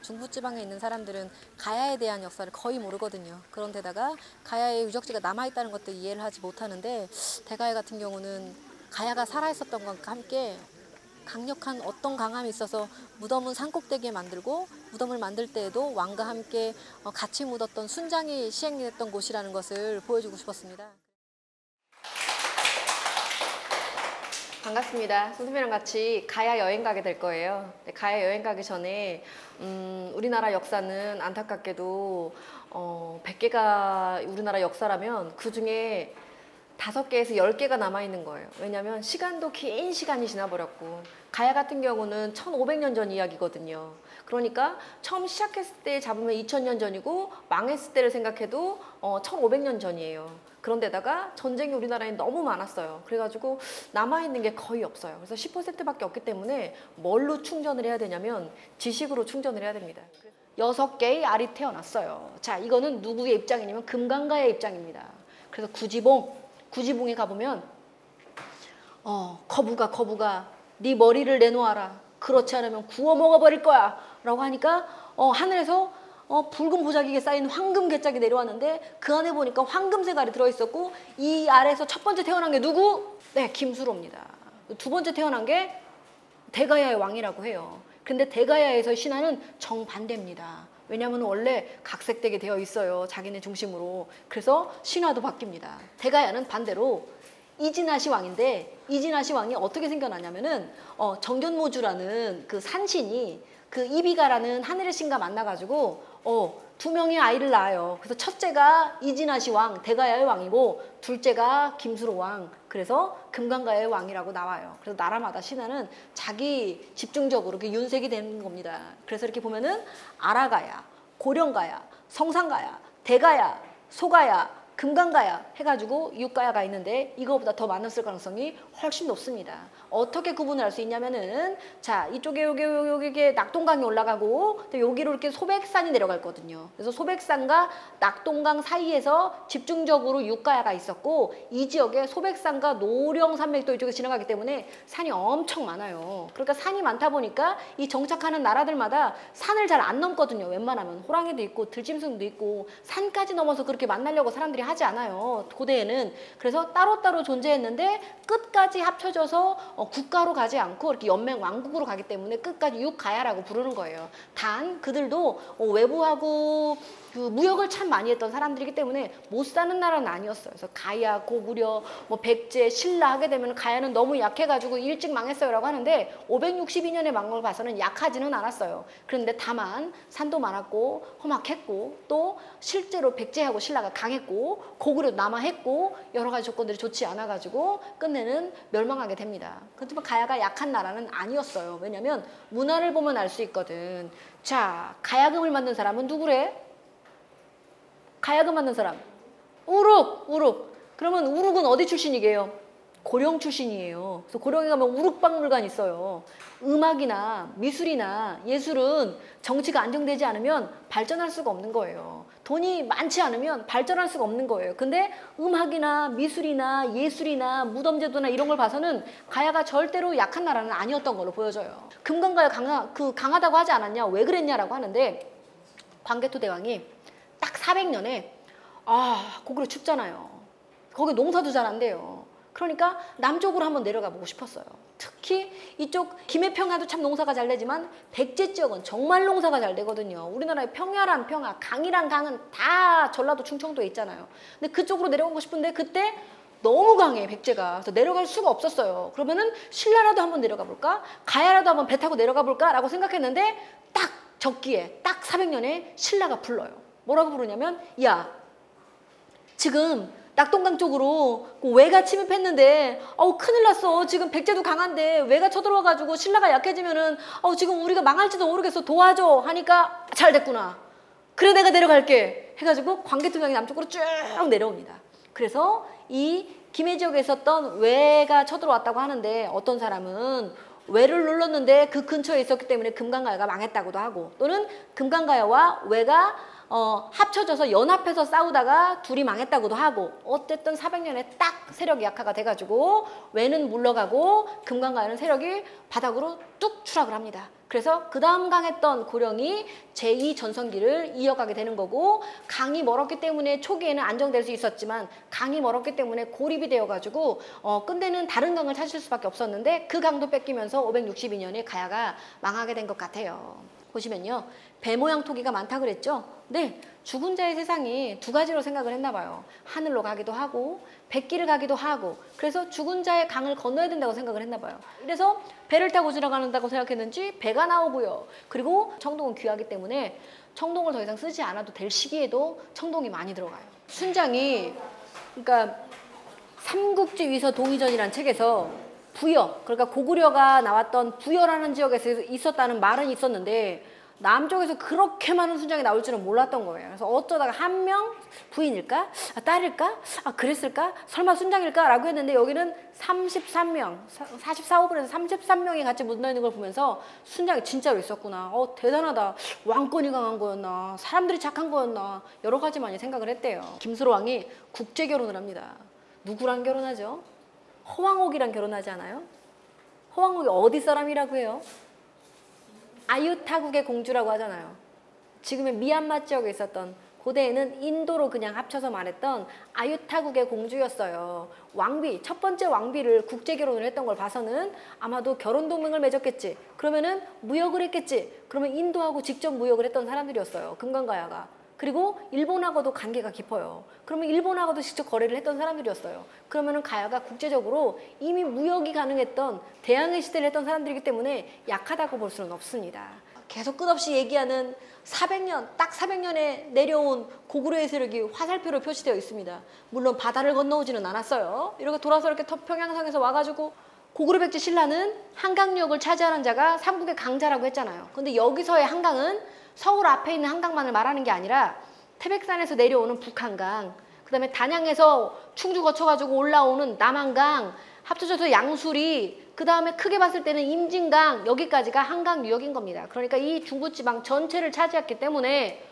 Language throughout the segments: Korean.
중부지방에 있는 사람들은 가야에 대한 역사를 거의 모르거든요. 그런데다가 가야의 유적지가 남아있다는 것도 이해를 하지 못하는데 대가야 같은 경우는 가야가 살아있었던 것과 함께 강력한 어떤 강함이 있어서 무덤은 산꼭대기에 만들고 무덤을 만들 때에도 왕과 함께 같이 묻었던 순장이 시행됐던 곳이라는 것을 보여주고 싶었습니다. 반갑습니다. 선생님이랑 같이 가야 여행 가게 될 거예요. 가야 여행 가기 전에 우리나라 역사는 안타깝게도 100개가 우리나라 역사라면 그중에 5개에서 10개가 남아있는 거예요. 왜냐하면 시간도 긴 시간이 지나버렸고 가야 같은 경우는 1500년 전 이야기거든요. 그러니까 처음 시작했을 때 잡으면 2000년 전이고 망했을 때를 생각해도 1500년 전이에요. 그런데다가 전쟁이 우리나라에 너무 많았어요. 그래가지고 남아있는 게 거의 없어요. 그래서 10%밖에 없기 때문에 뭘로 충전을 해야 되냐면 지식으로 충전을 해야 됩니다. 6개의 알이 태어났어요. 자, 이거는 누구의 입장이냐면 금강가의 입장입니다. 그래서 구지봉에 가보면 거부가 네 머리를 내놓아라. 그렇지 않으면 구워 먹어버릴 거야 라고 하니까 하늘에서 붉은 보자기에 쌓인 황금 개짝이 내려왔는데 그 안에 보니까 황금색 알이 들어있었고 이 알에서 첫 번째 태어난 게 누구? 네, 김수로입니다. 두 번째 태어난 게 대가야의 왕이라고 해요. 근데 대가야에서의 신화는 정반대입니다. 왜냐하면 원래 각색되게 되어 있어요. 자기네 중심으로. 그래서 신화도 바뀝니다. 대가야는 반대로 이진아시 왕인데 이진아시 왕이 어떻게 생겨나냐면은 정견모주라는 그 산신이 그 이비가라는 하늘의 신과 만나가지고 2명의 아이를 낳아요. 그래서 첫째가 이진아시 왕, 대가야의 왕이고 둘째가 김수로 왕. 그래서 금강가의 왕이라고 나와요. 그래서 나라마다 신화는 자기 집중적으로 윤색이 되는 겁니다. 그래서 이렇게 보면은 아라가야, 고령가야, 성상가야, 대가야, 소가야, 금강가야 해가지고 6가야가 있는데 이거보다 더 많았을 가능성이 훨씬 높습니다. 어떻게 구분을 할 수 있냐면은 자, 이쪽에 여기 낙동강이 올라가고 또 여기로 이렇게 소백산이 내려갈 거거든요. 그래서 소백산과 낙동강 사이에서 집중적으로 6가야가 있었고 이 지역에 소백산과 노령산맥도 이쪽에 지나가기 때문에 산이 엄청 많아요. 그러니까 산이 많다 보니까 이 정착하는 나라들마다 산을 잘 안 넘거든요. 웬만하면 호랑이도 있고 들짐승도 있고 산까지 넘어서 그렇게 만나려고 사람들이 하지 않아요. 고대에는. 그래서 따로따로 존재했는데 끝까지 합쳐져서 국가로 가지 않고 이렇게 연맹 왕국으로 가기 때문에 끝까지 6가야라고 부르는 거예요. 단 그들도 외부하고 그 무역을 참 많이 했던 사람들이기 때문에 못 사는 나라는 아니었어요. 그래서 가야, 고구려, 백제, 신라 하게 되면 가야는 너무 약해가지고 일찍 망했어요 라고 하는데 562년에 망한 걸 봐서는 약하지는 않았어요. 그런데 다만 산도 많았고 험악했고 또 실제로 백제하고 신라가 강했고 고구려도 남아했고 여러 가지 조건들이 좋지 않아가지고 끝내는 멸망하게 됩니다. 그렇지만 가야가 약한 나라는 아니었어요. 왜냐면 문화를 보면 알 수 있거든. 자, 가야금을 만든 사람은 누구래? 가야금 만든 사람 우룩. 그러면 우룩은 어디 출신이게요? 고령 출신이에요. 그래서 고령에 가면 우룩박물관 있어요. 음악이나 미술이나 예술은 정치가 안정되지 않으면 발전할 수가 없는 거예요. 돈이 많지 않으면 발전할 수가 없는 거예요. 근데 음악이나 미술이나 예술이나 무덤제도나 이런 걸 봐서는 가야가 절대로 약한 나라는 아니었던 걸로 보여져요. 금강가야 강하다고 하지 않았냐? 왜 그랬냐라고 하는데 광개토 대왕이 딱 400년에 고구려 춥잖아요. 거기 농사도 잘 안 돼요. 그러니까 남쪽으로 한번 내려가 보고 싶었어요. 특히 이쪽 김해평야도 참 농사가 잘 되지만 백제 지역은 정말 농사가 잘 되거든요. 우리나라의 평야란 평야, 강이란 강은 다 전라도 충청도에 있잖아요. 근데 그쪽으로 내려가고 싶은데 그때 너무 강해 백제가. 그래서 내려갈 수가 없었어요. 그러면은 신라라도 한번 내려가 볼까? 가야라도 한번 배 타고 내려가 볼까? 라고 생각했는데 딱 적기에 딱 400년에 신라가 불러요. 뭐라고 부르냐면 야, 지금 낙동강 쪽으로 왜가 침입했는데 큰일 났어. 지금 백제도 강한데 왜가 쳐들어와가지고 신라가 약해지면은 지금 우리가 망할지도 모르겠어. 도와줘 하니까 잘 됐구나. 그래 내가 내려갈게 해가지고 광개토강이 남쪽으로 쭉 내려옵니다. 그래서 이 김해 지역에 있었던 왜가 쳐들어왔다고 하는데 어떤 사람은 왜를 눌렀는데 그 근처에 있었기 때문에 금강가야가 망했다고도 하고 또는 금강가야와 왜가 합쳐져서 연합해서 싸우다가 둘이 망했다고도 하고 어쨌든 400년에 딱 세력이 약화가 돼가지고 왜는 물러가고 금강가야는 세력이 바닥으로 뚝 추락을 합니다. 그래서 그 다음 강했던 고령이 제2전성기를 이어가게 되는 거고, 강이 멀었기 때문에 초기에는 안정될 수 있었지만 강이 멀었기 때문에 고립이 되어가지고 끝내는 다른 강을 찾을 수밖에 없었는데, 그 강도 뺏기면서 562년에 가야가 망하게 된 것 같아요. 보시면요, 배 모양 토기가 많다 그랬죠? 네, 죽은 자의 세상이 두 가지로 생각을 했나 봐요. 하늘로 가기도 하고 백길을 가기도 하고, 그래서 죽은 자의 강을 건너야 된다고 생각을 했나 봐요. 그래서 배를 타고 지나간다고 생각했는지 배가 나오고요. 그리고 청동은 귀하기 때문에 청동을 더 이상 쓰지 않아도 될 시기에도 청동이 많이 들어가요. 순장이, 그러니까 삼국지 위서 동의전이란 책에서 부여, 그러니까 고구려가 나왔던 부여라는 지역에서 있었다는 말은 있었는데 남쪽에서 그렇게 많은 순장이 나올 줄은 몰랐던 거예요. 그래서 어쩌다가 한 명 부인일까? 딸일까? 그랬을까? 설마 순장일까? 라고 했는데 여기는 33명, 44호분에서 33명이 같이 묻어 있는 걸 보면서 순장이 진짜로 있었구나. 대단하다. 왕권이 강한 거였나? 사람들이 착한 거였나? 여러 가지 많이 생각을 했대요. 김수로 왕이 국제 결혼을 합니다. 누구랑 결혼하죠? 허왕옥이랑 결혼하지 않아요? 허왕옥이 어디 사람이라고 해요? 아유타국의 공주라고 하잖아요. 지금의 미얀마 지역에 있었던, 고대에는 인도로 그냥 합쳐서 말했던 아유타국의 공주였어요. 왕비, 첫 번째 왕비를 국제 결혼을 했던 걸 봐서는 아마도 결혼 동맹을 맺었겠지. 그러면은 무역을 했겠지. 그러면 인도하고 직접 무역을 했던 사람들이었어요. 금강가야가. 그리고 일본하고도 관계가 깊어요. 그러면 일본하고도 직접 거래를 했던 사람들이었어요. 그러면은 가야가 국제적으로 이미 무역이 가능했던 대항해 시대를 했던 사람들이기 때문에 약하다고 볼 수는 없습니다. 계속 끝없이 얘기하는 400년, 딱 400년에 내려온 고구려의 세력이 화살표로 표시되어 있습니다. 물론 바다를 건너오지는 않았어요. 이렇게 돌아서 이렇게 평양성에서 와가지고, 고구려 백제 신라는 한강역을 차지하는 자가 삼국의 강자라고 했잖아요. 근데 여기서의 한강은 서울 앞에 있는 한강만을 말하는 게 아니라 태백산에서 내려오는 북한강, 그 다음에 단양에서 충주 거쳐가지고 올라오는 남한강, 합쳐져서 양수리, 그 다음에 크게 봤을 때는 임진강, 여기까지가 한강 유역인 겁니다. 그러니까 이 중부지방 전체를 차지했기 때문에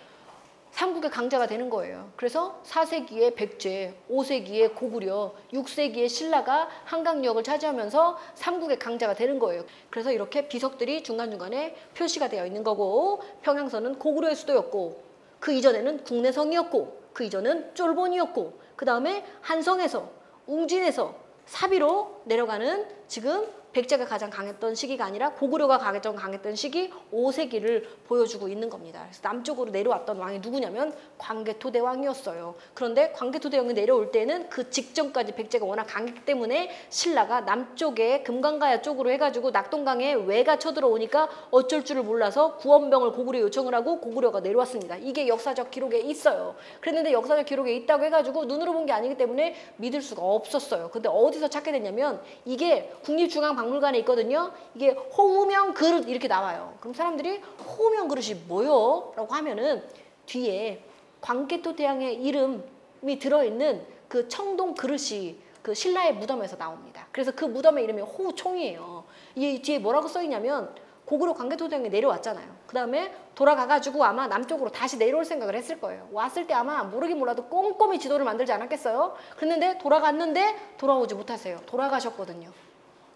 삼국의 강자가 되는 거예요. 그래서 4세기의 백제, 5세기의 고구려, 6세기의 신라가 한강 유역을 차지하면서 삼국의 강자가 되는 거예요. 그래서 이렇게 비석들이 중간중간에 표시가 되어 있는 거고, 평양선은 고구려의 수도였고, 그 이전에는 국내성이었고, 그 이전은 쫄본이었고, 그 다음에 한성에서, 웅진에서 사비로 내려가는, 지금 백제가 가장 강했던 시기가 아니라 고구려가 가장 강했던 시기 5세기를 보여주고 있는 겁니다. 그래서 남쪽으로 내려왔던 왕이 누구냐면 광개토대왕이었어요. 그런데 광개토대왕이 내려올 때는 그 직전까지 백제가 워낙 강했기 때문에 신라가 남쪽에 금강가야 쪽으로 해가지고 낙동강에 왜가 쳐들어오니까 어쩔 줄을 몰라서 구원병을 고구려에 요청을 하고 고구려가 내려왔습니다. 이게 역사적 기록에 있어요. 그랬는데 역사적 기록에 있다고 해가지고 눈으로 본 게 아니기 때문에 믿을 수가 없었어요. 근데 어디서 찾게 됐냐면 이게 국립중앙박물관에 있거든요. 이게 호우명 그릇 이렇게 나와요. 그럼 사람들이 호우명 그릇이 뭐요? 라고 하면은 뒤에 광개토대왕의 이름이 들어있는 그 청동 그릇이 그 신라의 무덤에서 나옵니다. 그래서 그 무덤의 이름이 호우총이에요. 이 뒤에 뭐라고 써있냐면 고구려 광개토대왕이 내려왔잖아요. 그 다음에 돌아가가지고 아마 남쪽으로 다시 내려올 생각을 했을 거예요. 왔을 때 아마 모르긴 몰라도 꼼꼼히 지도를 만들지 않았겠어요? 그랬는데 돌아갔는데 돌아오지 못하세요. 돌아가셨거든요.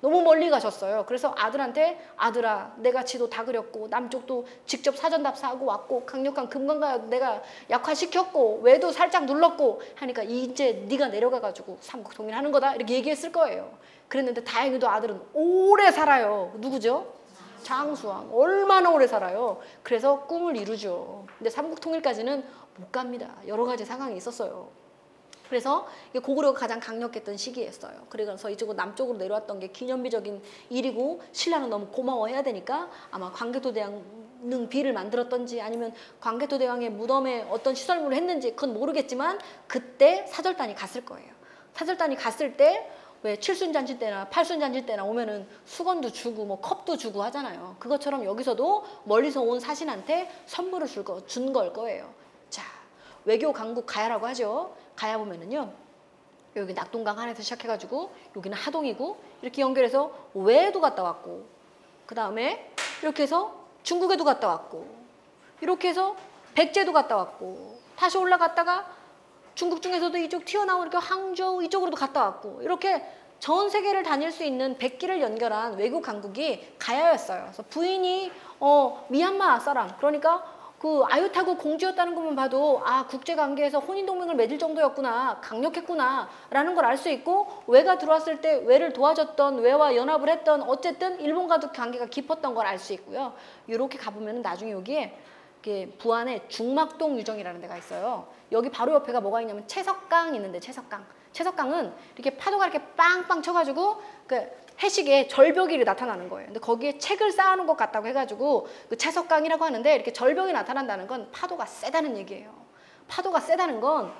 너무 멀리 가셨어요. 그래서 아들한테, 아들아, 내가 지도 다 그렸고 남쪽도 직접 사전답사하고 왔고 강력한 금강가야도 내가 약화시켰고 외도 살짝 눌렀고 하니까 이제 네가 내려가가지고 삼국 통일하는 거다 이렇게 얘기했을 거예요. 그랬는데 다행히도 아들은 오래 살아요. 누구죠? 장수왕. 얼마나 오래 살아요. 그래서 꿈을 이루죠. 근데 삼국 통일까지는 못 갑니다. 여러 가지 상황이 있었어요. 그래서 고구려가 가장 강력했던 시기였어요. 그래서 이쪽으로 남쪽으로 내려왔던 게 기념비적인 일이고 신라는 너무 고마워해야 되니까 아마 광개토대왕 비를 만들었던지 아니면 광개토대왕의 무덤에 어떤 시설물을 했는지 그건 모르겠지만 그때 사절단이 갔을 거예요. 사절단이 갔을 때 왜 칠순잔치 때나 팔순잔치 때나 오면은 수건도 주고 뭐 컵도 주고 하잖아요. 그것처럼 여기서도 멀리서 온 사신한테 선물을 준 걸 거예요. 자, 외교 강국 가야라고 하죠. 가야 보면은요. 여기 낙동강 한에서 시작해가지고 여기는 하동이고 이렇게 연결해서 외도 갔다 왔고 그 다음에 이렇게 해서 중국에도 갔다 왔고 이렇게 해서 백제도 갔다 왔고 다시 올라갔다가 중국 중에서도 이쪽 튀어나온 이렇게 항저우 이쪽으로도 갔다 왔고 이렇게 전 세계를 다닐 수 있는 백기를 연결한 외국 강국이 가야였어요. 그래서 부인이 미얀마 사람, 그러니까 그 아유타국 공주였다는 것만 봐도 아, 국제관계에서 혼인동맹을 맺을 정도였구나, 강력했구나 라는 걸 알 수 있고, 외가 들어왔을 때 외를 도와줬던, 외와 연합을 했던, 어쨌든 일본과도 관계가 깊었던 걸 알 수 있고요. 이렇게 가보면 나중에 여기에 부안에 중막동 유정이라는 데가 있어요. 여기 바로 옆에가 뭐가 있냐면 채석강 있는데, 채석강은 이렇게 파도가 이렇게 빵빵 쳐가지고 그 해식에 절벽이 나타나는 거예요. 근데 거기에 책을 쌓아놓은 것 같다고 해가지고 그 채석강이라고 하는데, 이렇게 절벽이 나타난다는 건 파도가 세다는 얘기예요. 파도가 세다는 건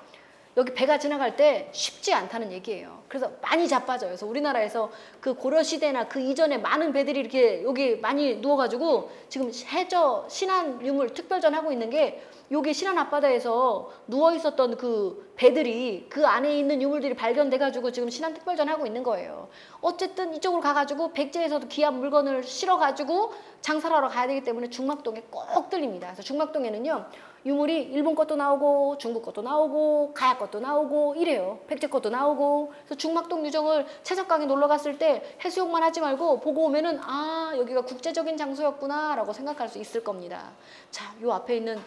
여기 배가 지나갈 때 쉽지 않다는 얘기예요. 그래서 많이 자빠져요. 그래서 우리나라에서 그 고려시대나 그 이전에 많은 배들이 이렇게 여기 많이 누워가지고 지금 해저 신안 유물 특별전 하고 있는 게, 여기 신안 앞바다에서 누워있었던 그 배들이, 그 안에 있는 유물들이 발견돼가지고 지금 신안 특별전 하고 있는 거예요. 어쨌든 이쪽으로 가가지고 백제에서도 귀한 물건을 실어가지고 장사를 하러 가야 되기 때문에 중막동에 꼭 들립니다. 그래서 중막동에는요, 유물이 일본 것도 나오고 중국 것도 나오고 가야 것도 나오고 이래요. 백제 것도 나오고. 그래서 중막동 유정을 채석강에 놀러 갔을 때 해수욕만 하지 말고 보고 오면은 아, 여기가 국제적인 장소였구나 라고 생각할 수 있을 겁니다. 자, 요 앞에 있는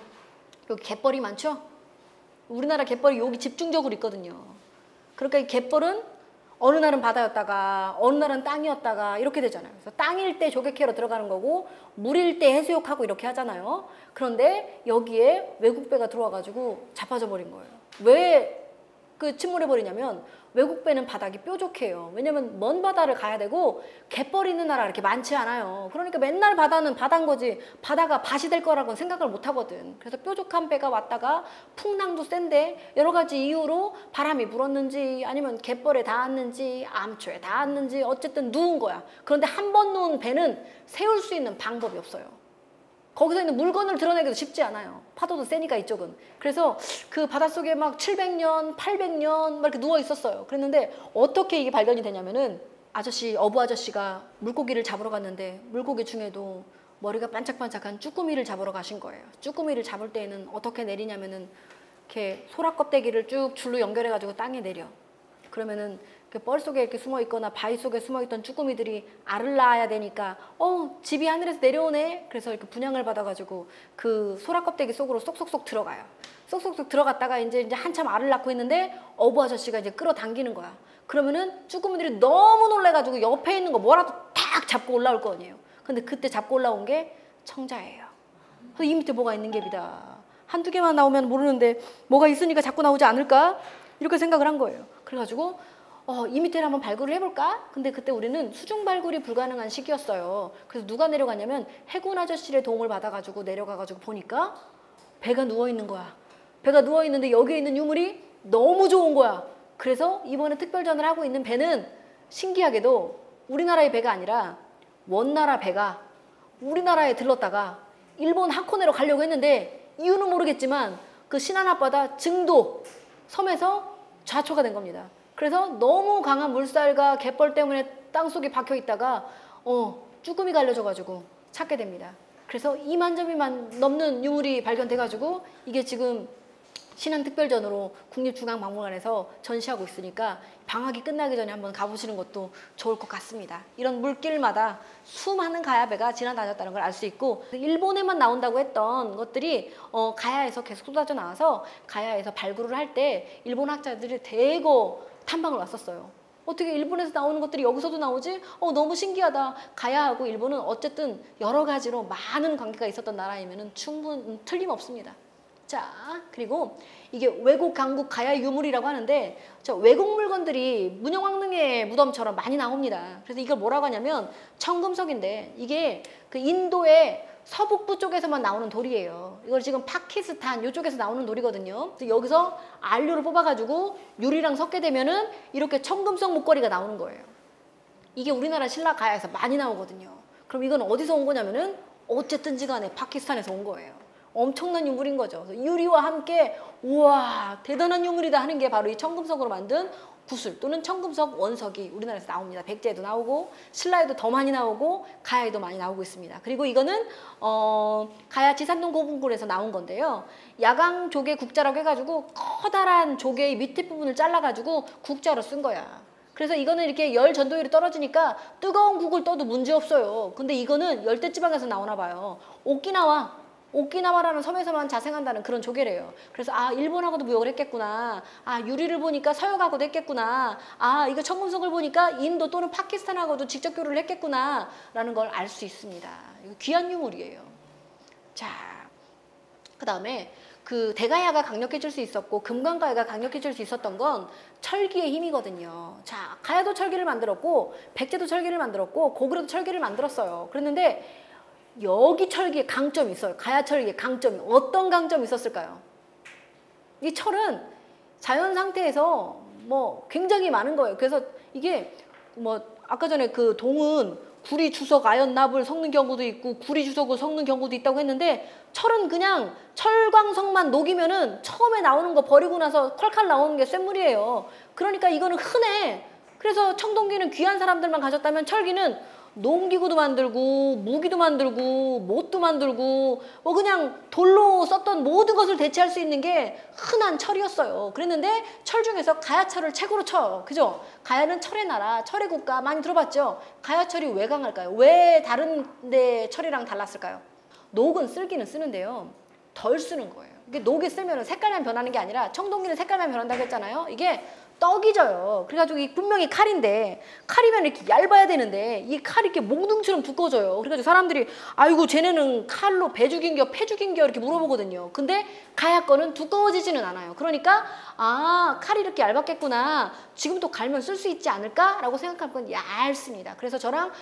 여기 갯벌이 많죠? 우리나라 갯벌이 여기 집중적으로 있거든요. 그러니까 이 갯벌은 어느 날은 바다였다가 어느 날은 땅이었다가 이렇게 되잖아요. 그래서 땅일 때 조개 캐러 들어가는 거고 물일 때 해수욕하고 이렇게 하잖아요. 그런데 여기에 외국배가 들어와가지고 자빠져 버린 거예요. 왜 그 침몰해 버리냐면, 외국 배는 바닥이 뾰족해요. 왜냐면 먼 바다를 가야 되고 갯벌 있는 나라 이렇게 많지 않아요. 그러니까 맨날 바다는 바다인 거지 바다가 밭이 될 거라고는 생각을 못 하거든. 그래서 뾰족한 배가 왔다가 풍랑도 센데 여러 가지 이유로 바람이 불었는지 아니면 갯벌에 닿았는지 암초에 닿았는지 어쨌든 누운 거야. 그런데 한 번 누운 배는 세울 수 있는 방법이 없어요. 거기서 있는 물건을 드러내기도 쉽지 않아요. 파도도 세니까 이쪽은. 그래서 그 바닷속에 막 700년, 800년 막 이렇게 누워 있었어요. 그랬는데 어떻게 이게 발견이 되냐면은, 어부 아저씨가 물고기를 잡으러 갔는데 물고기 중에도 머리가 반짝반짝한 쭈꾸미를 잡으러 가신 거예요. 쭈꾸미를 잡을 때에는 어떻게 내리냐면은 이렇게 소라 껍데기를 쭉 줄로 연결해가지고 땅에 내려. 그러면은 그 뻘 속에 이렇게 숨어 있거나 바위 속에 숨어 있던 쭈꾸미들이 알을 낳아야 되니까 집이 하늘에서 내려오네. 그래서 이렇게 분양을 받아가지고 그 소라 껍데기 속으로 쏙쏙쏙 들어가요. 쏙쏙쏙 들어갔다가 이제 한참 알을 낳고 있는데 어부 아저씨가 이제 끌어당기는 거야. 그러면은 쭈꾸미들이 너무 놀래가지고 옆에 있는 거 뭐라도 탁 잡고 올라올 거 아니에요. 근데 그때 잡고 올라온 게 청자예요. 그래서 이 밑에 뭐가 있는 게비다. 한두 개만 나오면 모르는데 뭐가 있으니까 자꾸 나오지 않을까? 이렇게 생각을 한 거예요. 그래가지고 이 밑에를 한번 발굴을 해볼까? 근데 그때 우리는 수중 발굴이 불가능한 시기였어요. 그래서 누가 내려갔냐면 해군 아저씨의 도움을 받아가지고 내려가가지고 보니까 배가 누워있는 거야. 배가 누워있는데 여기에 있는 유물이 너무 좋은 거야. 그래서 이번에 특별전을 하고 있는 배는 신기하게도 우리나라의 배가 아니라 원나라 배가 우리나라에 들렀다가 일본 하코네로 가려고 했는데, 이유는 모르겠지만 그 신안 앞바다 증도 섬에서 좌초가 된 겁니다. 그래서 너무 강한 물살과 갯벌 때문에 땅속에 박혀 있다가 쭈꾸미가 알려져가지고 찾게 됩니다. 그래서 2만 점이 넘는 유물이 발견돼가지고 이게 지금 신안특별전으로 국립중앙박물관에서 전시하고 있으니까 방학이 끝나기 전에 한번 가보시는 것도 좋을 것 같습니다. 이런 물길마다 수많은 가야배가 지나다녔다는 걸 알 수 있고, 일본에만 나온다고 했던 것들이 가야에서 계속 쏟아져 나와서 가야에서 발굴을 할 때 일본 학자들이 대거 탐방을 왔었어요. 어떻게 일본에서 나오는 것들이 여기서도 나오지? 너무 신기하다. 가야하고 일본은 어쨌든 여러 가지로 많은 관계가 있었던 나라이면은 틀림없습니다. 자, 그리고 이게 외국 강국 가야 유물이라고 하는데, 외국 물건들이 문영왕릉의 무덤처럼 많이 나옵니다. 그래서 이걸 뭐라고 하냐면 청금석인데, 이게 그 인도의 서북부 쪽에서만 나오는 돌이에요. 이걸 지금 파키스탄 이쪽에서 나오는 돌이거든요. 그래서 여기서 안류를 뽑아가지고 유리랑 섞게 되면은 이렇게 청금석 목걸이가 나오는 거예요. 이게 우리나라 신라 가야에서 많이 나오거든요. 그럼 이건 어디서 온 거냐면은 어쨌든지 간에 파키스탄에서 온 거예요. 엄청난 유물인 거죠. 유리와 함께 우와 대단한 유물이다 하는 게 바로 이 청금석으로 만든 구슬 또는 청금석 원석이 우리나라에서 나옵니다. 백제에도 나오고 신라에도 더 많이 나오고 가야에도 많이 나오고 있습니다. 그리고 이거는 가야 지산동 고분굴에서 나온 건데요. 야광 조개 국자라고 해가지고 커다란 조개의 밑에 부분을 잘라가지고 국자로 쓴 거야. 그래서 이거는 이렇게 열 전도율이 떨어지니까 뜨거운 국을 떠도 문제 없어요. 근데 이거는 열대지방에서 나오나 봐요. 오키나와라는 섬에서만 자생한다는 그런 조개래요. 그래서 아, 일본하고도 무역을 했겠구나. 아, 유리를 보니까 서역하고도 했겠구나. 아, 이거 청금석을 보니까 인도 또는 파키스탄하고도 직접 교류를 했겠구나 라는 걸 알 수 있습니다. 이거 귀한 유물이에요. 자, 그 다음에 그 대가야가 강력해질 수 있었고 금강가야가 강력해질 수 있었던 건 철기의 힘이거든요. 자, 가야도 철기를 만들었고 백제도 철기를 만들었고 고구려도 철기를 만들었어요. 그랬는데 여기 철기의 강점이 있어요. 가야 철기의 강점이. 어떤 강점이 있었을까요? 이 철은 자연 상태에서 뭐 굉장히 많은 거예요. 그래서 이게 뭐 아까 전에 그 동은 구리 주석 아연납을 섞는 경우도 있고 구리 주석을 섞는 경우도 있다고 했는데 철은 그냥 철광석만 녹이면은 처음에 나오는 거 버리고 나서 컬칼 나오는 게 쇳물이에요. 그러니까 이거는 흔해. 그래서 청동기는 귀한 사람들만 가졌다면 철기는 농기구도 만들고 무기도 만들고 못도 만들고 뭐 그냥 돌로 썼던 모든 것을 대체할 수 있는 게 흔한 철이었어요. 그랬는데 철 중에서 가야철을 최고로 쳐요. 그죠? 가야는 철의 나라, 철의 국가 많이 들어봤죠? 가야철이 왜 강할까요? 왜 다른 데 철이랑 달랐을까요? 녹은 쓸기는 쓰는데요. 덜 쓰는 거예요. 이게 녹이 쓰면 색깔만 변하는 게 아니라 청동기는 색깔만 변한다고 했잖아요. 이게 떡이 져요. 그래가지고 이 분명히 칼인데 칼이면 이렇게 얇아야 되는데 이 칼이 이렇게 몽둥처럼 두꺼워져요. 그래가지고 사람들이 아이고 쟤네는 칼로 배 죽인겨 패 죽인겨 이렇게 물어보거든요. 근데 가야 거는 두꺼워지지는 않아요. 그러니까 아, 칼이 이렇게 얇았겠구나. 지금도 갈면 쓸 수 있지 않을까? 라고 생각할 건 얇습니다. 그래서 저랑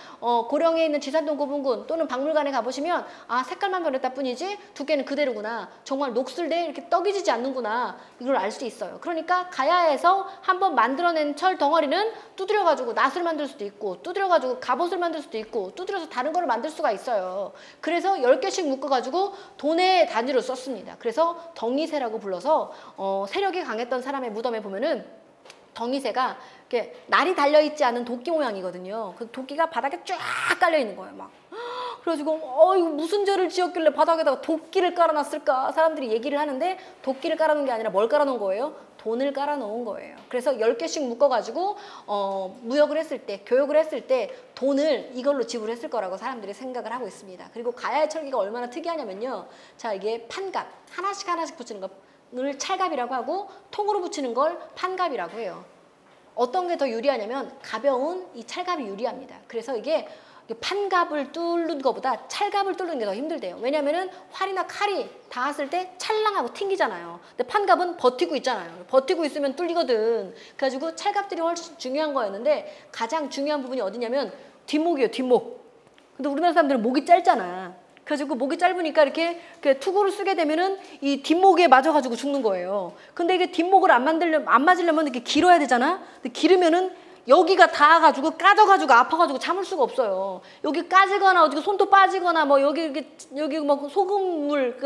고령에 있는 지산동 고분군 또는 박물관에 가보시면 아, 색깔만 변했다 뿐이지 두께는 그대로구나. 정말 녹슬대 이렇게 떡이 지지 않는구나. 이걸 알 수 있어요. 그러니까 가야에서 한번 만들어낸 철 덩어리는 두드려가지고 낫을 만들 수도 있고 두드려가지고 갑옷을 만들 수도 있고 두드려서 다른 거를 만들 수가 있어요. 그래서 10개씩 묶어가지고 돈의 단위로 썼습니다. 그래서 덩이새라고 불러서 세력이 강했던 사람의 무덤에 보면은 덩이새가 이렇게 날이 달려있지 않은 도끼 모양이거든요. 그 도끼가 바닥에 쫙 깔려있는 거예요. 막. 그래가지고 이거 무슨 죄를 지었길래 바닥에다가 도끼를 깔아놨을까? 사람들이 얘기를 하는데 도끼를 깔아놓은 게 아니라 뭘 깔아놓은 거예요? 돈을 깔아놓은 거예요. 그래서 10개씩 묶어가지고 무역을 했을 때, 교역을 했을 때 돈을 이걸로 지불했을 거라고 사람들이 생각을 하고 있습니다. 그리고 가야의 철기가 얼마나 특이하냐면요. 자, 이게 판갑, 하나씩 하나씩 붙이는 거를 찰갑이라고 하고 통으로 붙이는 걸 판갑이라고 해요. 어떤 게 더 유리하냐면 가벼운 이 찰갑이 유리합니다. 그래서 이게 판갑을 뚫는 것보다 찰갑을 뚫는 게 더 힘들대요. 왜냐면은 활이나 칼이 닿았을 때 찰랑하고 튕기잖아요. 근데 판갑은 버티고 있잖아요. 버티고 있으면 뚫리거든. 그래가지고 찰갑들이 훨씬 중요한 거였는데 가장 중요한 부분이 어디냐면 뒷목이에요. 뒷목. 근데 우리나라 사람들은 목이 짧잖아. 그래가지고 목이 짧으니까 이렇게 투구를 쓰게 되면은 이 뒷목에 맞아가지고 죽는 거예요. 근데 이게 뒷목을 안 맞으려면 이렇게 길어야 되잖아. 근데 기르면은 여기가 닿아가지고 까져가지고 아파가지고 참을 수가 없어요. 여기 까지거나 어디 손도 빠지거나 뭐 여기 뭐 소금물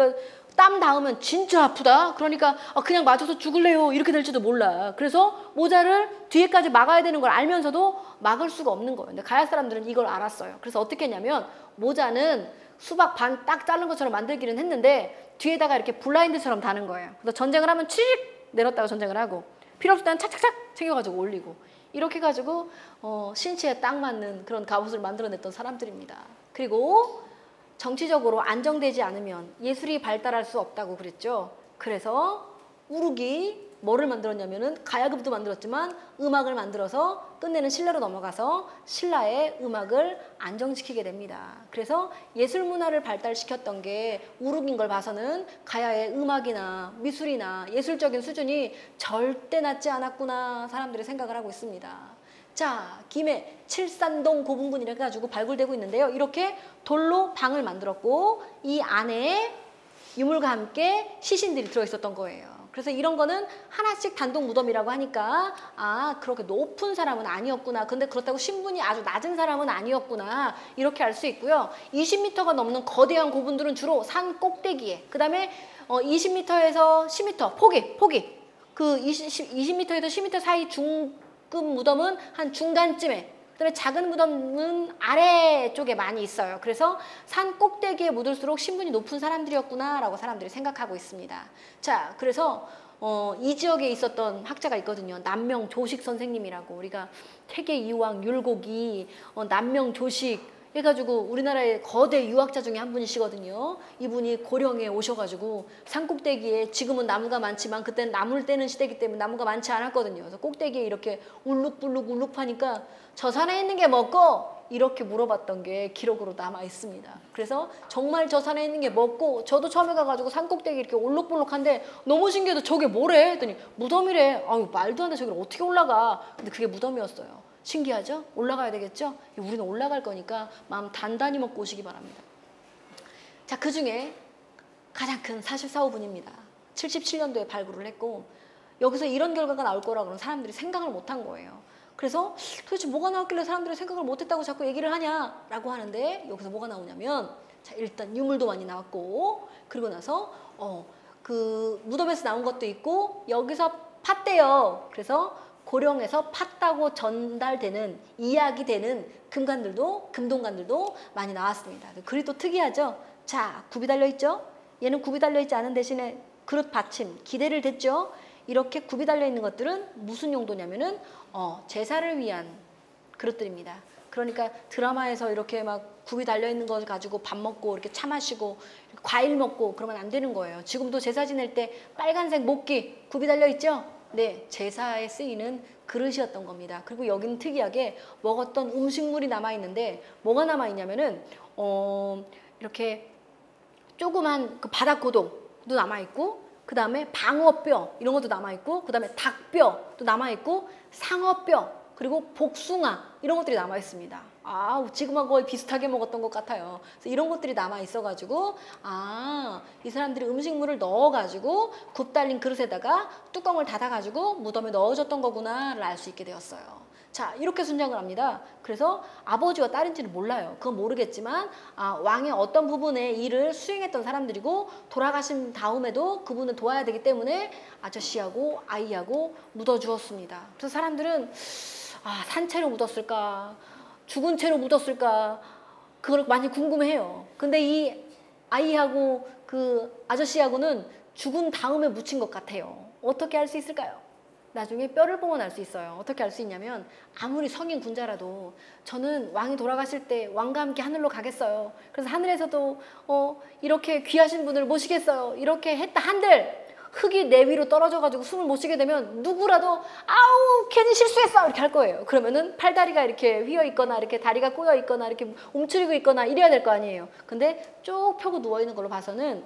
땀 닿으면 진짜 아프다. 그러니까 그냥 맞아서 죽을래요. 이렇게 될지도 몰라. 그래서 모자를 뒤에까지 막아야 되는 걸 알면서도 막을 수가 없는 거예요. 근데 가야 사람들은 이걸 알았어요. 그래서 어떻게 했냐면 모자는 수박 반 딱 자른 것처럼 만들기는 했는데 뒤에다가 이렇게 블라인드처럼 다는 거예요. 그래서 전쟁을 하면 치릭 내렸다가 전쟁을 하고 필요 없을 때는 착착착 챙겨가지고 올리고 이렇게 가지고 신체에 딱 맞는 그런 갑옷을 만들어냈던 사람들입니다. 그리고 정치적으로 안정되지 않으면 예술이 발달할 수 없다고 그랬죠. 그래서 우룩이 뭐를 만들었냐면은 가야금도 만들었지만 음악을 만들어서 끝내는 신라로 넘어가서 신라의 음악을 안정시키게 됩니다. 그래서 예술 문화를 발달시켰던 게 우룩인 걸 봐서는 가야의 음악이나 미술이나 예술적인 수준이 절대 낮지 않았구나 사람들이 생각을 하고 있습니다. 자, 김해 칠산동 고분군이라 해가지고 발굴되고 있는데요. 이렇게 돌로 방을 만들었고 이 안에 유물과 함께 시신들이 들어있었던 거예요. 그래서 이런 거는 하나씩 단독 무덤이라고 하니까 아, 그렇게 높은 사람은 아니었구나. 근데 그렇다고 신분이 아주 낮은 사람은 아니었구나. 이렇게 알 수 있고요. 20m가 넘는 거대한 고분들은 주로 산 꼭대기에 그 다음에 20m에서 10m 포기 그 20m에서 10m 사이 중급 무덤은 한 중간쯤에 그다음에 작은 무덤은 아래쪽에 많이 있어요. 그래서 산 꼭대기에 묻을수록 신분이 높은 사람들이었구나 라고 사람들이 생각하고 있습니다. 자, 그래서 이 지역에 있었던 학자가 있거든요. 남명 조식 선생님이라고. 우리가 태계 이황 율곡이 남명 조식 해가지고 우리나라의 거대 유학자 중에 한 분이시거든요. 이분이 고령에 오셔가지고 산꼭대기에, 지금은 나무가 많지만 그때는 나무를 떼는 시대이기 때문에 나무가 많지 않았거든요. 그래서 꼭대기에 이렇게 울룩불룩 파니까 저 산에 있는 게 뭐고? 이렇게 물어봤던 게 기록으로 남아 있습니다. 그래서 정말 저 산에 있는 게 뭐고, 저도 처음에 가가지고 산꼭대기 이렇게 울룩불룩한데 너무 신기해서 저게 뭐래? 했더니 무덤이래. 아유, 말도 안 돼. 저기를 어떻게 올라가? 근데 그게 무덤이었어요. 신기하죠? 올라가야 되겠죠? 우리는 올라갈 거니까 마음 단단히 먹고 오시기 바랍니다. 자, 그 중에 가장 큰 44호분입니다. 77년도에 발굴을 했고, 여기서 이런 결과가 나올 거라고 는 사람들이 생각을 못한 거예요. 그래서 도대체 뭐가 나왔길래 사람들이 생각을 못했다고 자꾸 얘기를 하냐라고 하는데, 여기서 뭐가 나오냐면, 자, 일단 유물도 많이 나왔고, 그리고 나서 그 무덤에서 나온 것도 있고, 여기서 팠대요. 그래서 고령에서 팠다고 전달되는, 이야기되는 금동관들도 많이 나왔습니다. 글이 또 특이하죠? 자, 굽이 달려있죠? 얘는 굽이 달려있지 않은 대신에 그릇 받침, 기대를 댔죠? 이렇게 굽이 달려있는 것들은 무슨 용도냐면은 제사를 위한 그릇들입니다. 그러니까 드라마에서 이렇게 막 굽이 달려있는 걸 가지고 밥 먹고 이렇게 차 마시고 과일 먹고 그러면 안 되는 거예요. 지금도 제사 지낼 때 빨간색 목기 굽이 달려있죠? 네, 제사에 쓰이는 그릇이었던 겁니다. 그리고 여기는 특이하게 먹었던 음식물이 남아있는데, 뭐가 남아있냐면은 이렇게 조그만 그 바닥고동도 남아있고, 그 다음에 방어뼈 이런 것도 남아있고, 그 다음에 닭뼈도 남아있고, 상어뼈, 그리고 복숭아 이런 것들이 남아있습니다. 지금하고 거의 비슷하게 먹었던 것 같아요. 그래서 이런 것들이 남아있어가지고 이 사람들이 음식물을 넣어가지고 굽 달린 그릇에다가 뚜껑을 닫아가지고 무덤에 넣어줬던 거구나를 알 수 있게 되었어요. 자, 이렇게 순장을 합니다. 그래서 아버지와 딸인지는 몰라요. 그건 모르겠지만 왕의 어떤 부분의 일을 수행했던 사람들이고, 돌아가신 다음에도 그분을 도와야 되기 때문에 아저씨하고 아이하고 묻어주었습니다. 그래서 사람들은 산채로 묻었을까, 죽은 채로 묻었을까, 그걸 많이 궁금해해요. 근데 이 아이하고 그 아저씨하고는 죽은 다음에 묻힌 것 같아요. 어떻게 알 수 있을까요? 나중에 뼈를 보면 알 수 있어요. 어떻게 알 수 있냐면, 아무리 성인 군자라도 저는 왕이 돌아가실 때 왕과 함께 하늘로 가겠어요. 그래서 하늘에서도 이렇게 귀하신 분을 모시겠어요. 이렇게 했다 한들 흙이 내 위로 떨어져가지고 숨을 못 쉬게 되면 누구라도 괜히 실수했어 이렇게 할 거예요. 그러면은 팔다리가 이렇게 휘어 있거나 이렇게 다리가 꼬여 있거나 이렇게 움츠리고 있거나 이래야 될 거 아니에요. 근데 쭉 펴고 누워 있는 걸로 봐서는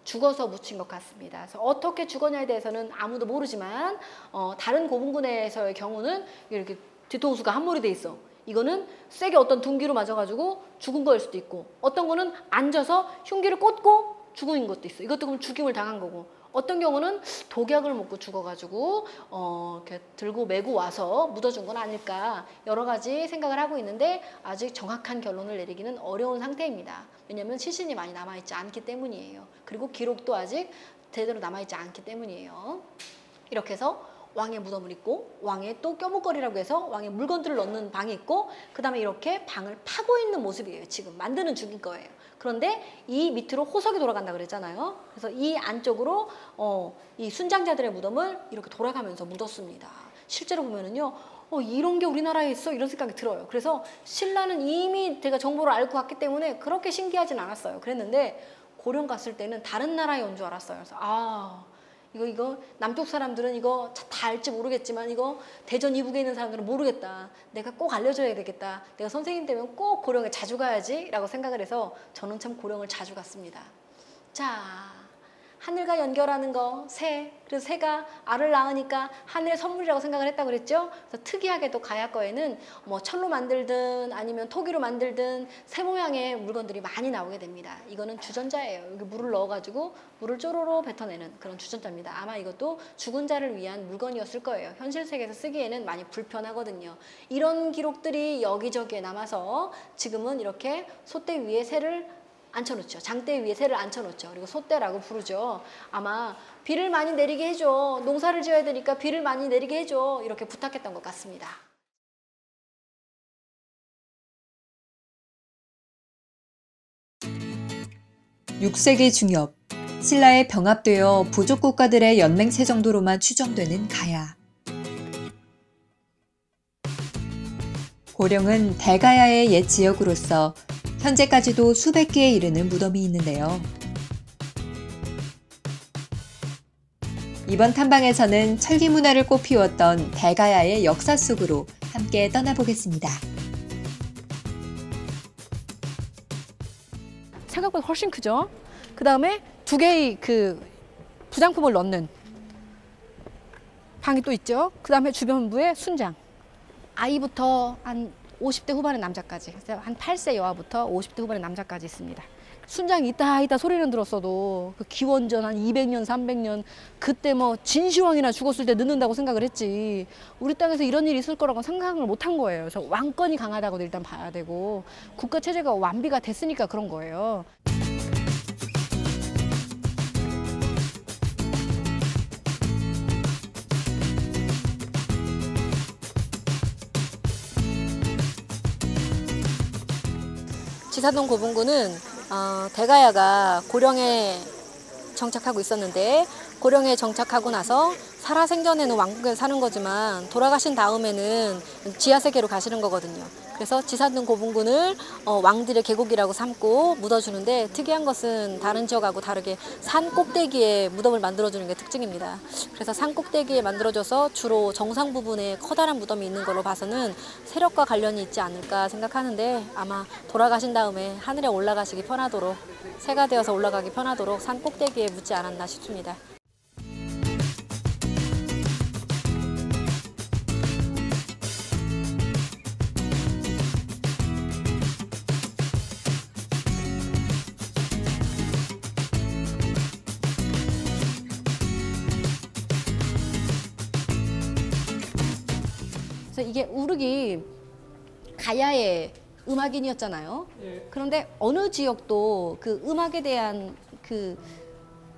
죽어서 묻힌 것 같습니다. 그래서 어떻게 죽었냐에 대해서는 아무도 모르지만 다른 고분군에서의 경우는 이렇게 뒤통수가 함몰이 돼 있어. 이거는 세게 어떤 둔기로 맞아가지고 죽은 거일 수도 있고, 어떤 거는 앉아서 흉기를 꽂고 죽은 것도 있어. 이것도 그럼 죽임을 당한 거고, 어떤 경우는 독약을 먹고 죽어가지고 이렇게 들고 메고 와서 묻어준 건 아닐까, 여러 가지 생각을 하고 있는데 아직 정확한 결론을 내리기는 어려운 상태입니다. 왜냐하면 시신이 많이 남아있지 않기 때문이에요. 그리고 기록도 아직 제대로 남아있지 않기 때문이에요. 이렇게 해서 왕의 무덤을 있고, 왕의 또 껴묵거리라고 해서 왕의 물건들을 넣는 방이 있고, 그 다음에 이렇게 방을 파고 있는 모습이에요. 지금 만드는 중인 거예요. 그런데 이 밑으로 호석이 돌아간다 그랬잖아요. 그래서 이 안쪽으로 이 순장자들의 무덤을 이렇게 돌아가면서 묻었습니다. 실제로 보면은요, 이런 게 우리나라에 있어? 이런 생각이 들어요. 그래서 신라는 이미 제가 정보를 알고 갔기 때문에 그렇게 신기하진 않았어요. 그랬는데 고령 갔을 때는 다른 나라에 온 줄 알았어요. 그래서 이거 남쪽 사람들은 이거 다 알지 모르겠지만 이거 대전 이북에 있는 사람들은 모르겠다. 내가 꼭 알려줘야 되겠다. 내가 선생님 되면 꼭 고령에 자주 가야지 라고 생각을 해서 저는 참 고령을 자주 갔습니다. 자, 하늘과 연결하는 거, 새. 그래서 새가 알을 낳으니까 하늘의 선물이라고 생각을 했다고 그랬죠. 그래서 특이하게도 가야거에는 뭐 철로 만들든 아니면 토기로 만들든 새 모양의 물건들이 많이 나오게 됩니다. 이거는 주전자예요. 여기 물을 넣어가지고 물을 쪼로로 뱉어내는 그런 주전자입니다. 아마 이것도 죽은 자를 위한 물건이었을 거예요. 현실 세계에서 쓰기에는 많이 불편하거든요. 이런 기록들이 여기저기에 남아서 지금은 이렇게 솥대 위에 새를 앉혀놓죠. 장대 위에 새를 앉혀놓죠. 그리고 솥대라고 부르죠. 아마 비를 많이 내리게 해줘. 농사를 지어야 되니까 비를 많이 내리게 해줘. 이렇게 부탁했던 것 같습니다. 6세기 중엽 신라에 병합되어 부족 국가들의 연맹체 정도로만 추정되는 가야. 고령은 대가야의 옛 지역으로서 현재까지도 수백 개에 이르는 무덤이 있는데요. 이번 탐방에서는 철기 문화를 꽃피웠던 대가야의 역사 속으로 함께 떠나보겠습니다. 생각보다 훨씬 크죠? 그 다음에 두 개의 그 부장품을 넣는 방이 또 있죠? 그 다음에 주변부에 순장. 아이부터 한 50대 후반의 남자까지, 한 8세 여아부터 50대 후반의 남자까지 있습니다. 순장이 있다 소리는 들었어도 그 기원전 한 200년, 300년 그때 뭐 진시황이나 죽었을 때 늦는다고 생각을 했지 우리 땅에서 이런 일이 있을 거라고 상상을 못한 거예요. 그래서 왕권이 강하다고도 일단 봐야 되고 국가 체제가 완비가 됐으니까 그런 거예요. 지사동 고분군은 대가야가 고령에 정착하고 있었는데 고령에 정착하고 나서 살아생전에는 왕국에서 사는 거지만 돌아가신 다음에는 지하세계로 가시는 거거든요. 그래서 지사동 고분군을 왕들의 계곡이라고 삼고 묻어주는데 특이한 것은 다른 지역하고 다르게 산 꼭대기에 무덤을 만들어주는 게 특징입니다. 그래서 산 꼭대기에 만들어져서 주로 정상 부분에 커다란 무덤이 있는 걸로 봐서는 세력과 관련이 있지 않을까 생각하는데 아마 돌아가신 다음에 하늘에 올라가시기 편하도록 새가 되어서 올라가기 편하도록 산 꼭대기에 묻지 않았나 싶습니다. 그래서 이게 우르기 가야의 음악인이었잖아요. 그런데 어느 지역도 그 음악에 대한 그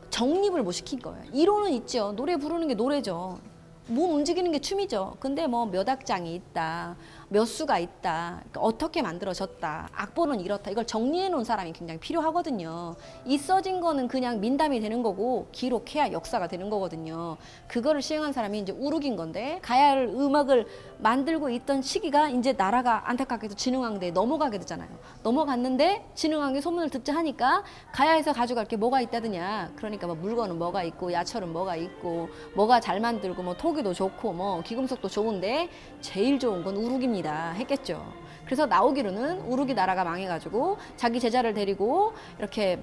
정립을 못 시킨 거예요. 이론은 있죠. 노래 부르는 게 노래죠. 몸 움직이는 게 춤이죠. 근데 뭐 몇 악장이 있다, 몇 수가 있다, 그러니까 어떻게 만들어졌다, 악보는 이렇다, 이걸 정리해 놓은 사람이 굉장히 필요하거든요. 있어진 거는 그냥 민담이 되는 거고 기록해야 역사가 되는 거거든요. 그거를 시행한 사람이 이제 우르기인 건데 가야를 음악을 만들고 있던 시기가 이제 나라가 안타깝게도 진흥왕대에 넘어가게 되잖아요. 넘어갔는데 진흥왕이 소문을 듣자 하니까 가야에서 가져갈 게 뭐가 있다더냐. 그러니까 뭐 물건은 뭐가 있고 야철은 뭐가 있고 뭐가 잘 만들고 뭐 토기도 좋고 뭐 기금속도 좋은데 제일 좋은 건 우르기입니다 했겠죠. 그래서 나오기로는 우르기 나라가 망해가지고 자기 제자를 데리고 이렇게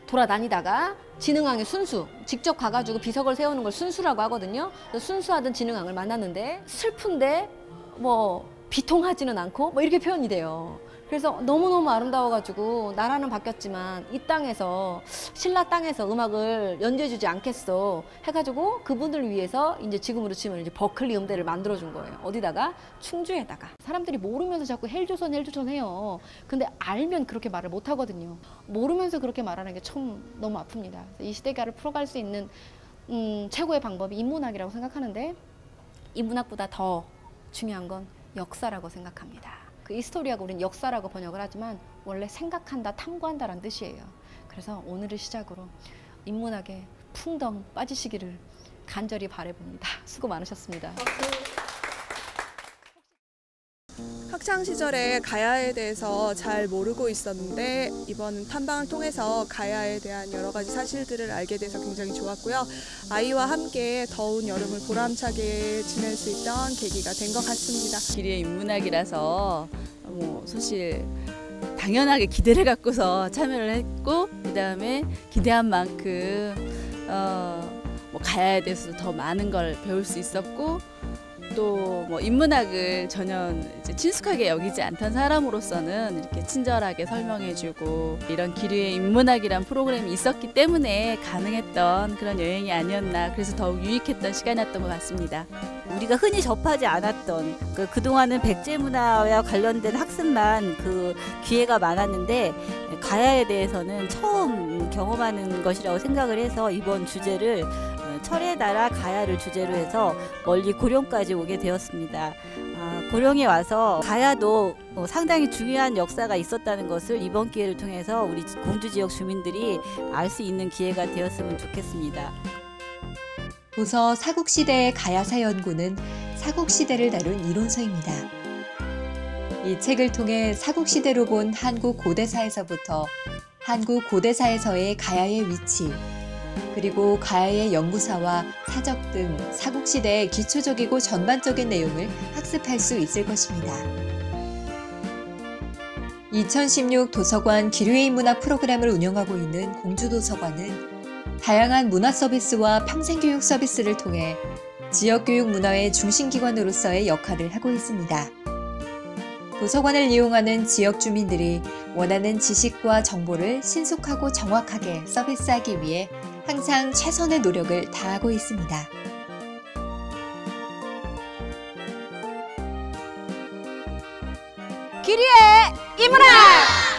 돌아다니다가 진흥왕의 순수, 직접 가가지고 비석을 세우는 걸 순수라고 하거든요. 순수하던 진흥왕을 만났는데 슬픈데 뭐 비통하지는 않고 뭐 이렇게 표현이 돼요. 그래서 너무너무 아름다워가지고 나라는 바뀌었지만 이 땅에서 신라 땅에서 음악을 연주해주지 않겠어 해가지고 그분들 위해서 이제 지금으로 치면 이제 버클리 음대를 만들어준 거예요. 어디다가? 충주에다가. 사람들이 모르면서 자꾸 헬조선 해요. 근데 알면 그렇게 말을 못 하거든요. 모르면서 그렇게 말하는 게 참 너무 아픕니다. 이 시대가를 풀어갈 수 있는 최고의 방법이 인문학이라고 생각하는데 인문학보다 더 중요한 건 역사라고 생각합니다. 그 히스토리하고 우리는 역사라고 번역을 하지만 원래 생각한다, 탐구한다라는 뜻이에요. 그래서 오늘을 시작으로 인문학에 풍덩 빠지시기를 간절히 바라봅니다. 수고 많으셨습니다. 학창 시절에 가야에 대해서 잘 모르고 있었는데 이번 탐방을 통해서 가야에 대한 여러 가지 사실들을 알게 돼서 굉장히 좋았고요. 아이와 함께 더운 여름을 보람차게 지낼 수 있던 계기가 된 것 같습니다. 기리의 인문학이라서 사실 당연하게 기대를 갖고서 참여를 했고 그다음에 기대한 만큼 가야에 대해서 더 많은 걸 배울 수 있었고 또 뭐 인문학을 전혀 이제 친숙하게 여기지 않던 사람으로서는 이렇게 친절하게 설명해주고 이런 기류의 인문학이란 프로그램이 있었기 때문에 가능했던 그런 여행이 아니었나. 그래서 더욱 유익했던 시간이었던 것 같습니다. 우리가 흔히 접하지 않았던 그동안은 백제 문화와 관련된 학습만 기회가 많았는데 가야에 대해서는 처음 경험하는 것이라고 생각을 해서 이번 주제를 철의 나라 가야를 주제로 해서 멀리 고령까지 오게 되었습니다. 고령에 와서 가야도 상당히 중요한 역사가 있었다는 것을 이번 기회를 통해서 우리 공주 지역 주민들이 알 수 있는 기회가 되었으면 좋겠습니다. 도서 사국시대의 가야사 연구는 사국시대를 다룬 이론서입니다. 이 책을 통해 사국시대로 본 한국 고대사에서부터 한국 고대사에서의 가야의 위치, 그리고 가야의 연구사와 사적 등 사국시대의 기초적이고 전반적인 내용을 학습할 수 있을 것입니다. 2016 도서관 기류의 문학 프로그램을 운영하고 있는 공주도서관은 다양한 문화 서비스와 평생교육 서비스를 통해 지역교육 문화의 중심기관으로서의 역할을 하고 있습니다. 도서관을 이용하는 지역 주민들이 원하는 지식과 정보를 신속하고 정확하게 서비스하기 위해 항상 최선의 노력을 다하고 있습니다. 기류의 인문학!